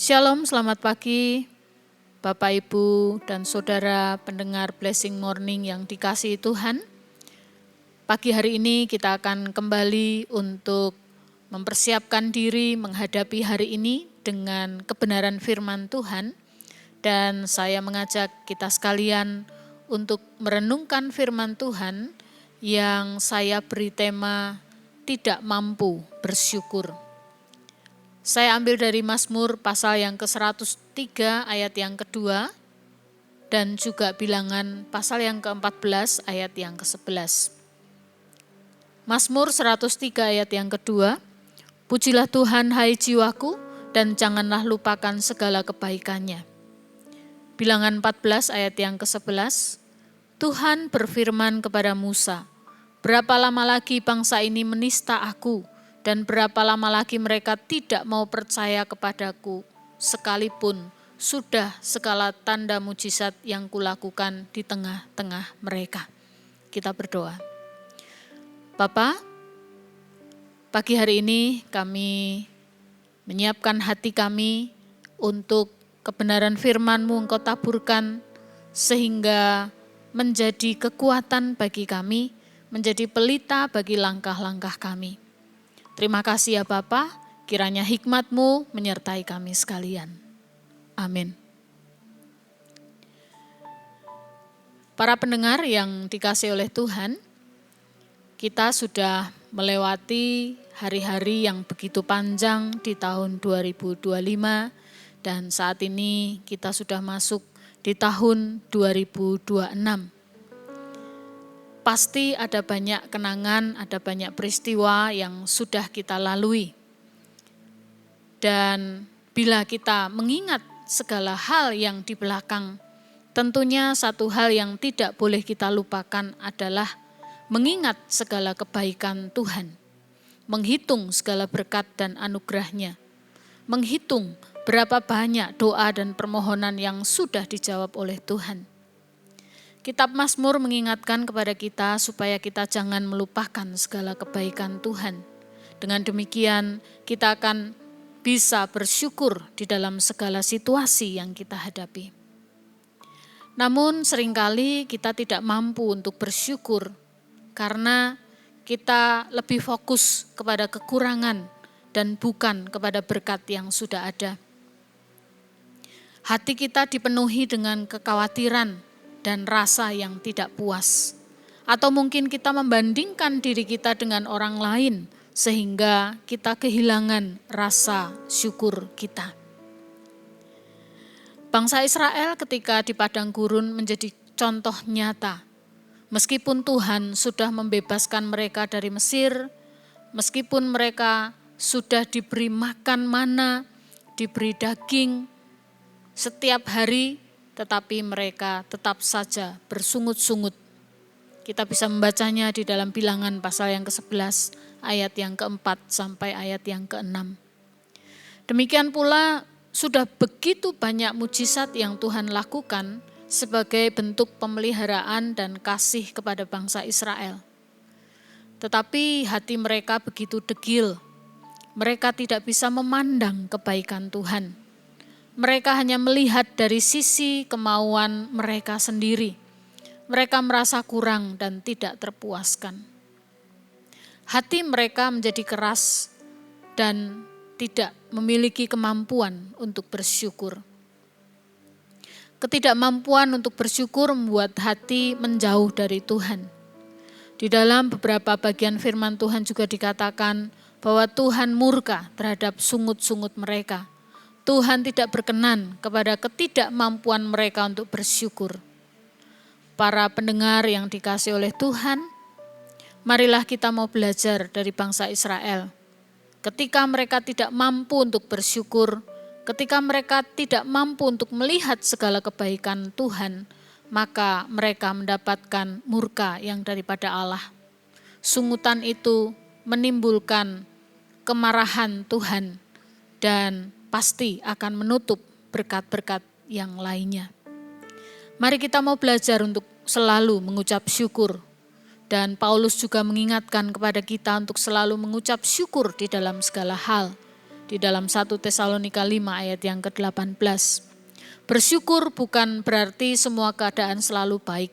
Shalom, selamat pagi Bapak, Ibu, dan Saudara pendengar Blessing Morning yang dikasihi Tuhan. Pagi hari ini kita akan kembali untuk mempersiapkan diri menghadapi hari ini dengan kebenaran firman Tuhan. Dan saya mengajak kita sekalian untuk merenungkan firman Tuhan yang saya beri tema tidak mampu bersyukur. Saya ambil dari Mazmur pasal yang ke-103 ayat yang kedua dan juga Bilangan pasal yang ke-14 ayat yang ke-11. Mazmur 103 ayat yang kedua, pujilah Tuhan hai jiwaku dan janganlah lupakan segala kebaikannya. Bilangan 14 ayat yang ke-11, Tuhan berfirman kepada Musa, berapa lama lagi bangsa ini menista aku? Dan berapa lama lagi mereka tidak mau percaya kepadaku, sekalipun sudah segala tanda mujizat yang kulakukan di tengah-tengah mereka. Kita berdoa. Bapa, pagi hari ini kami menyiapkan hati kami untuk kebenaran firman-Mu Engkau taburkan, sehingga menjadi kekuatan bagi kami, menjadi pelita bagi langkah-langkah kami. Terima kasih ya Bapa, kiranya hikmat-Mu menyertai kami sekalian. Amin. Para pendengar yang dikasihi oleh Tuhan, kita sudah melewati hari-hari yang begitu panjang di tahun 2025 dan saat ini kita sudah masuk di tahun 2026. Pasti ada banyak kenangan, ada banyak peristiwa yang sudah kita lalui. Dan bila kita mengingat segala hal yang di belakang, tentunya satu hal yang tidak boleh kita lupakan adalah mengingat segala kebaikan Tuhan, menghitung segala berkat dan anugerah-Nya, menghitung berapa banyak doa dan permohonan yang sudah dijawab oleh Tuhan. Kitab Mazmur mengingatkan kepada kita supaya kita jangan melupakan segala kebaikan Tuhan. Dengan demikian kita akan bisa bersyukur di dalam segala situasi yang kita hadapi. Namun seringkali kita tidak mampu untuk bersyukur karena kita lebih fokus kepada kekurangan dan bukan kepada berkat yang sudah ada. Hati kita dipenuhi dengan kekhawatiran dan rasa yang tidak puas. Atau mungkin kita membandingkan diri kita dengan orang lain sehingga kita kehilangan rasa syukur kita. Bangsa Israel ketika di padang gurun menjadi contoh nyata. Meskipun Tuhan sudah membebaskan mereka dari Mesir, meskipun mereka sudah diberi makan mana, diberi daging setiap hari, tetapi mereka tetap saja bersungut-sungut. Kita bisa membacanya di dalam Bilangan pasal yang ke-11, ayat yang ke-4 sampai ayat yang ke-6. Demikian pula sudah begitu banyak mujizat yang Tuhan lakukan sebagai bentuk pemeliharaan dan kasih kepada bangsa Israel. Tetapi hati mereka begitu degil, mereka tidak bisa memandang kebaikan Tuhan. Mereka hanya melihat dari sisi kemauan mereka sendiri. Mereka merasa kurang dan tidak terpuaskan. Hati mereka menjadi keras dan tidak memiliki kemampuan untuk bersyukur. Ketidakmampuan untuk bersyukur membuat hati menjauh dari Tuhan. Di dalam beberapa bagian firman Tuhan juga dikatakan bahwa Tuhan murka terhadap sungut-sungut mereka. Tuhan tidak berkenan kepada ketidakmampuan mereka untuk bersyukur. Para pendengar yang dikasihi oleh Tuhan, marilah kita mau belajar dari bangsa Israel. Ketika mereka tidak mampu untuk bersyukur, ketika mereka tidak mampu untuk melihat segala kebaikan Tuhan, maka mereka mendapatkan murka yang daripada Allah. Sungutan itu menimbulkan kemarahan Tuhan dan pasti akan menutup berkat-berkat yang lainnya. Mari kita mau belajar untuk selalu mengucap syukur. Dan Paulus juga mengingatkan kepada kita untuk selalu mengucap syukur di dalam segala hal. di dalam 1 Tesalonika 5 ayat yang ke-18. Bersyukur bukan berarti semua keadaan selalu baik,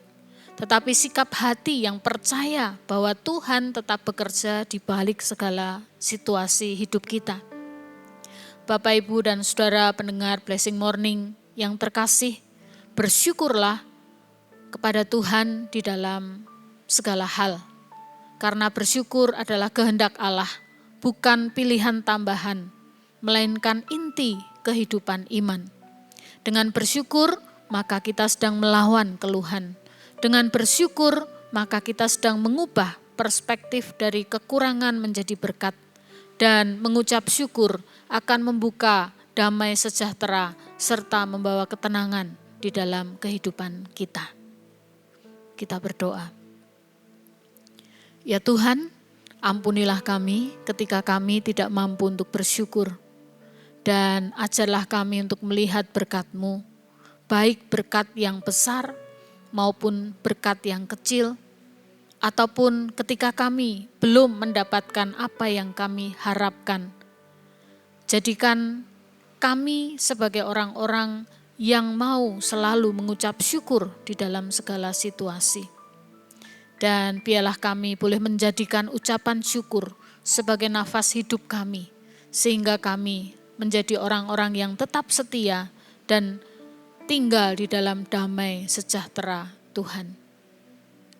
tetapi sikap hati yang percaya bahwa Tuhan tetap bekerja di balik segala situasi hidup kita. Bapak, Ibu, dan Saudara pendengar Blessing Morning yang terkasih, bersyukurlah kepada Tuhan di dalam segala hal. Karena bersyukur adalah kehendak Allah, bukan pilihan tambahan, melainkan inti kehidupan iman. Dengan bersyukur, maka kita sedang melawan keluhan. Dengan bersyukur, maka kita sedang mengubah perspektif dari kekurangan menjadi berkat. Dan mengucap syukur akan membuka damai sejahtera serta membawa ketenangan di dalam kehidupan kita. Kita berdoa. Ya Tuhan, ampunilah kami ketika kami tidak mampu untuk bersyukur. Dan ajarlah kami untuk melihat berkat-Mu, baik berkat yang besar maupun berkat yang kecil, ataupun ketika kami belum mendapatkan apa yang kami harapkan. Jadikan kami sebagai orang-orang yang mau selalu mengucap syukur di dalam segala situasi. Dan biarlah kami boleh menjadikan ucapan syukur sebagai nafas hidup kami, sehingga kami menjadi orang-orang yang tetap setia dan tinggal di dalam damai sejahtera Tuhan.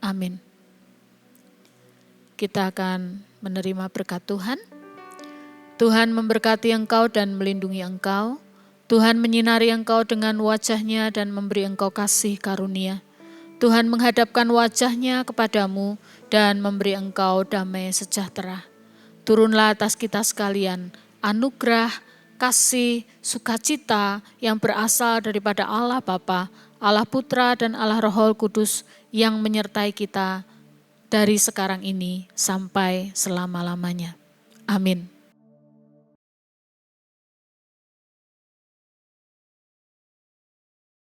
Amin. Kita akan menerima berkat Tuhan. Tuhan memberkati engkau dan melindungi engkau. Tuhan menyinari engkau dengan wajah-Nya dan memberi engkau kasih karunia. Tuhan menghadapkan wajah-Nya kepadamu dan memberi engkau damai sejahtera. Turunlah atas kita sekalian anugerah, kasih, sukacita yang berasal daripada Allah Bapa, Allah Putra dan Allah Roh Kudus yang menyertai kita dari sekarang ini sampai selama-lamanya. Amin.